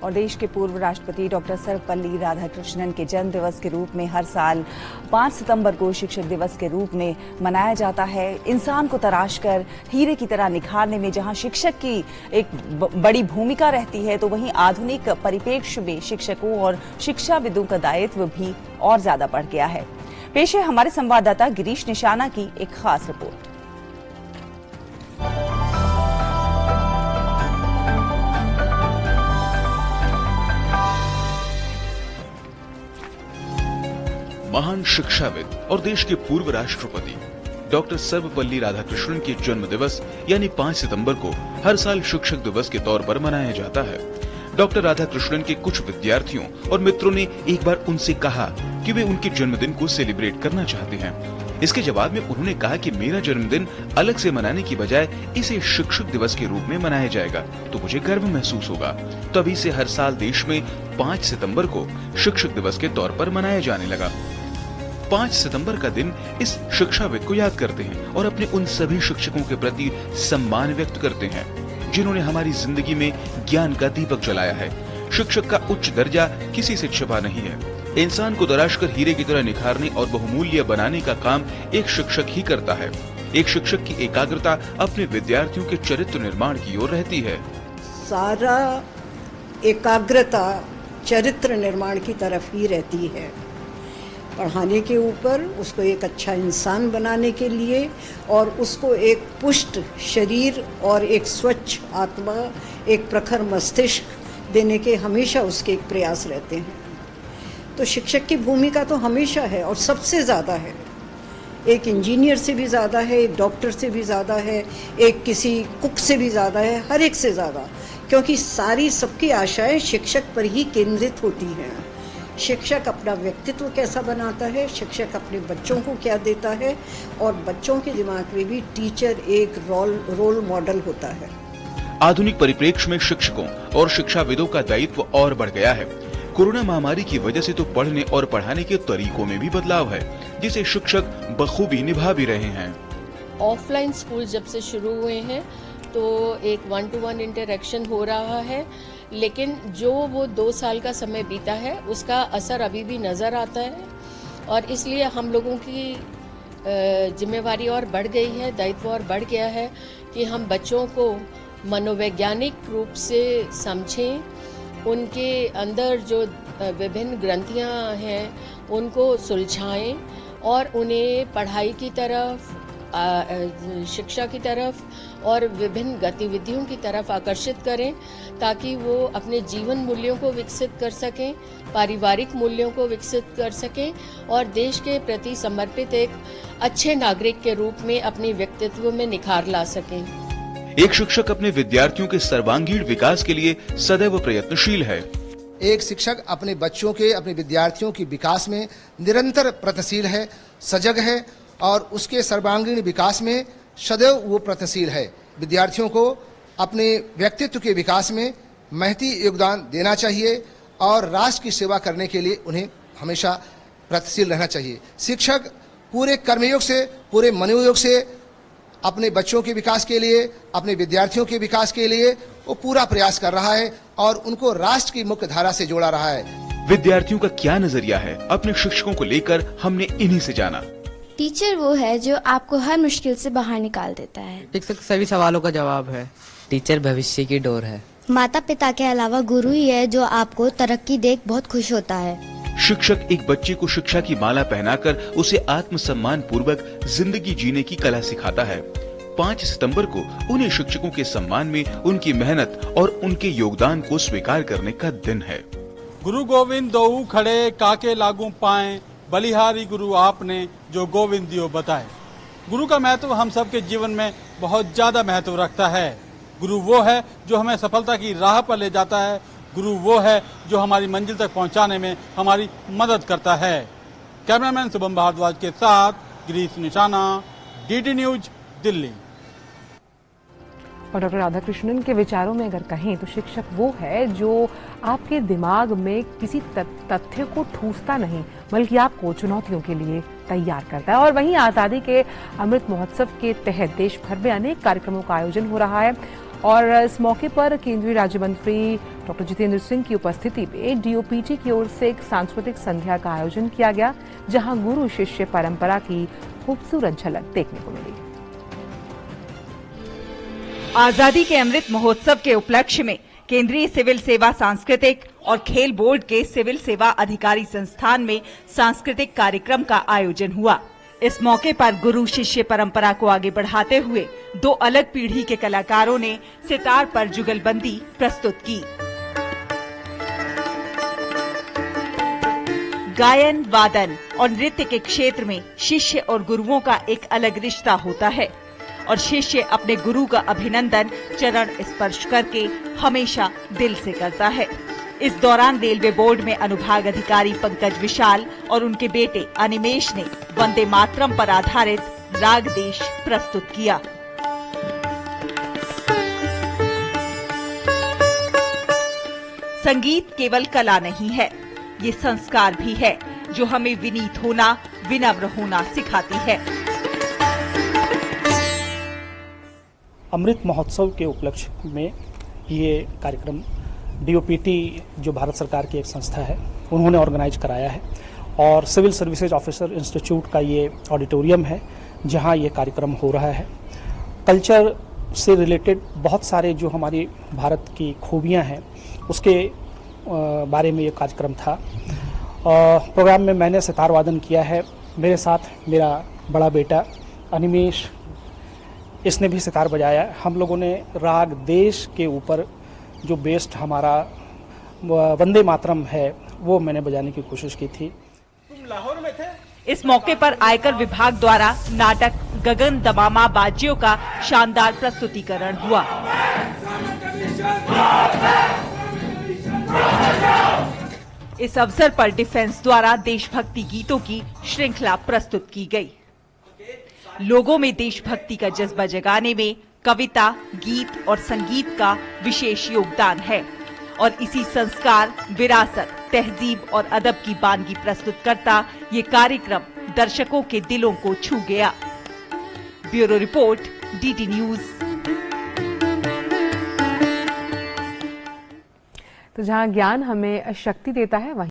और देश के पूर्व राष्ट्रपति डॉक्टर सर्वपल्ली राधाकृष्णन के जन्म दिवस के रूप में हर साल 5 सितंबर को शिक्षक दिवस के रूप में मनाया जाता है। इंसान को तराश कर हीरे की तरह निखारने में जहां शिक्षक की एक बड़ी भूमिका रहती है, तो वहीं आधुनिक परिप्रेक्ष्य में शिक्षकों और शिक्षाविदों का दायित्व भी और ज्यादा बढ़ गया है। पेश है हमारे संवाददाता गिरीश निशाना की एक खास रिपोर्ट। महान शिक्षाविद और देश के पूर्व राष्ट्रपति डॉक्टर सर्वपल्ली राधाकृष्णन के जन्म दिवस यानी 5 सितंबर को हर साल शिक्षक दिवस के तौर पर मनाया जाता है। डॉक्टर राधाकृष्णन के कुछ विद्यार्थियों और मित्रों ने एक बार उनसे कहा कि वे उनके जन्मदिन को सेलिब्रेट करना चाहते हैं। इसके जवाब में उन्होंने कहा कि मेरा जन्मदिन अलग से मनाने की बजाय इसे शिक्षक दिवस के रूप में मनाया जाएगा तो मुझे गर्व महसूस होगा। तभी से हर साल देश में 5 सितंबर को शिक्षक दिवस के तौर पर मनाया जाने लगा। 5 सितंबर का दिन इस शिक्षाविद को याद करते हैं और अपने उन सभी शिक्षकों के प्रति सम्मान व्यक्त करते हैं जिन्होंने हमारी जिंदगी में ज्ञान का दीपक जलाया है। शिक्षक का उच्च दर्जा किसी से छिपा नहीं है। इंसान को तराश कर हीरे की तरह निखारने और बहुमूल्य बनाने का काम एक शिक्षक ही करता है। एक शिक्षक की एकाग्रता अपने विद्यार्थियों के चरित्र निर्माण की ओर रहती है। सारा एकाग्रता चरित्र निर्माण की तरफ ही रहती है। पढ़ाने के ऊपर, उसको एक अच्छा इंसान बनाने के लिए और उसको एक पुष्ट शरीर और एक स्वच्छ आत्मा, एक प्रखर मस्तिष्क देने के हमेशा उसके एक प्रयास रहते हैं। तो शिक्षक की भूमिका तो हमेशा है और सबसे ज़्यादा है। एक इंजीनियर से भी ज़्यादा है, एक डॉक्टर से भी ज़्यादा है, एक किसी कुक से भी ज़्यादा है, हर एक से ज़्यादा, क्योंकि सारी सबकी आशाएं शिक्षक पर ही केंद्रित होती हैं। शिक्षक अपना व्यक्तित्व कैसा बनाता है, शिक्षक अपने बच्चों को क्या देता है, और बच्चों के दिमाग में भी टीचर एक रोल मॉडल होता है। आधुनिक परिप्रेक्ष्य में शिक्षकों और शिक्षाविदों का दायित्व और बढ़ गया है। कोरोना महामारी की वजह से तो पढ़ने और पढ़ाने के तरीकों में भी बदलाव है, जिसे शिक्षक बखूबी निभा भी रहे हैं। ऑफलाइन स्कूल जब से शुरू हुए हैं तो एक 1-to-1 इंटरेक्शन हो रहा है, लेकिन जो वो 2 साल का समय बीता है उसका असर अभी भी नज़र आता है और इसलिए हम लोगों की जिम्मेवारी और बढ़ गई है, दायित्व और बढ़ गया है कि हम बच्चों को मनोवैज्ञानिक रूप से समझें, उनके अंदर जो विभिन्न ग्रंथियां हैं उनको सुलझाएं और उन्हें पढ़ाई की तरफ, शिक्षा की तरफ और विभिन्न गतिविधियों की तरफ आकर्षित करें ताकि वो अपने जीवन मूल्यों को विकसित कर सकें, पारिवारिक मूल्यों को विकसित कर सकें और देश के प्रति समर्पित एक अच्छे नागरिक के रूप में अपने व्यक्तित्व में निखार ला सकें। एक शिक्षक अपने विद्यार्थियों के सर्वांगीण विकास के लिए सदैव प्रयत्नशील है। एक शिक्षक अपने बच्चों के, अपने विद्यार्थियों के विकास में निरंतर प्रयत्नशील है, सजग है और उसके सर्वांगीण विकास में सदैव वो प्रयत्नशील है। विद्यार्थियों को अपने व्यक्तित्व के विकास में महती योगदान देना चाहिए और राष्ट्र की सेवा करने के लिए उन्हें हमेशा प्रयत्नशील रहना चाहिए। शिक्षक पूरे कर्मयोग से, पूरे मनोयोग से अपने बच्चों के विकास के लिए, अपने विद्यार्थियों के विकास के लिए वो पूरा प्रयास कर रहा है और उनको राष्ट्र की मुख्य धारा से जोड़ा रहा है। विद्यार्थियों का क्या नजरिया है अपने शिक्षकों को लेकर, हमने इन्हीं से जाना। टीचर वो है जो आपको हर मुश्किल से बाहर निकाल देता है। शिक्षक सभी सवालों का जवाब है। टीचर भविष्य की डोर है। माता पिता के अलावा गुरु ही है जो आपको तरक्की देख बहुत खुश होता है। शिक्षक एक बच्चे को शिक्षा की माला पहनाकर उसे आत्मसम्मान पूर्वक जिंदगी जीने की कला सिखाता है। 5 सितंबर को उन्हें शिक्षकों के सम्मान में उनकी मेहनत और उनके योगदान को स्वीकार करने का दिन है। गुरु गोविंद दोऊ खड़े काके लागू पाए, बलिहारी गुरु आपने जो गोविंद दियो बताए। गुरु का महत्व हम सबके जीवन में बहुत ज्यादा महत्व रखता है। गुरु वो है जो हमें सफलता की राह पर ले जाता है। गुरु वो है जो हमारी मंजिल तक पहुंचाने में हमारी मदद करता है। कैमरामैन शुभम भारद्वाज के साथ गिरीश निशाना, डीडी न्यूज, दिल्ली। और डॉक्टर राधाकृष्णन के विचारों में अगर कहें तो शिक्षक वो है जो आपके दिमाग में किसी तथ्य को ठूसता नहीं बल्कि आपको चुनौतियों के लिए तैयार करता है। और वहीं आज़ादी के अमृत महोत्सव के तहत देश भर में अनेक कार्यक्रमों का आयोजन हो रहा है और इस मौके पर केंद्रीय राज्य मंत्री डॉक्टर जितेंद्र सिंह की उपस्थिति में डीओपीटी की ओर से एक सांस्कृतिक संध्या का आयोजन किया गया, जहां गुरु शिष्य परंपरा की खूबसूरत झलक देखने को मिली। आजादी के अमृत महोत्सव के उपलक्ष्य में केंद्रीय सिविल सेवा सांस्कृतिक और खेल बोर्ड के सिविल सेवा अधिकारी संस्थान में सांस्कृतिक कार्यक्रम का आयोजन हुआ। इस मौके पर गुरु शिष्य परंपरा को आगे बढ़ाते हुए 2 अलग पीढ़ी के कलाकारों ने सितार पर जुगलबंदी प्रस्तुत की। गायन, वादन और नृत्य के क्षेत्र में शिष्य और गुरुओं का एक अलग रिश्ता होता है और शिष्य अपने गुरु का अभिनंदन चरण स्पर्श करके हमेशा दिल से करता है। इस दौरान रेलवे बोर्ड में अनुभाग अधिकारी पंकज विशाल और उनके बेटे अनिमेश ने वंदे मातरम पर आधारित राग देश प्रस्तुत किया। संगीत केवल कला नहीं है, ये संस्कार भी है जो हमें विनीत होना, विनम्र होना सिखाती है। अमृत महोत्सव के उपलक्ष्य में ये कार्यक्रम डीओपीटी जो भारत सरकार की एक संस्था है, उन्होंने ऑर्गेनाइज कराया है और सिविल सर्विसेज ऑफिसर इंस्टीट्यूट का ये ऑडिटोरियम है जहां ये कार्यक्रम हो रहा है। कल्चर से रिलेटेड बहुत सारे जो हमारी भारत की खूबियां हैं उसके बारे में ये कार्यक्रम था। प्रोग्राम में मैंने सितार वादन किया है, मेरे साथ मेरा बड़ा बेटा अनिमेश, इसने भी सितार बजाया। हम लोगों ने राग देश के ऊपर जो बेस्ड हमारा वंदे मातरम है वो मैंने बजाने की कोशिश की थी। तुम लाहौर में थे? इस मौके पर आयकर विभाग द्वारा नाटक गगन दमामा बाजियों का शानदार प्रस्तुतिकरण हुआ। इस अवसर पर डिफेंस द्वारा देशभक्ति गीतों की श्रृंखला प्रस्तुत की गई। लोगों में देशभक्ति का जज्बा जगाने में कविता, गीत और संगीत का विशेष योगदान है और इसी संस्कार, विरासत, तहजीब और अदब की बानगी प्रस्तुत करता ये कार्यक्रम दर्शकों के दिलों को छू गया। Bureau report, DD news. तो जहां ज्ञान हमें शक्ति देता है, वहीं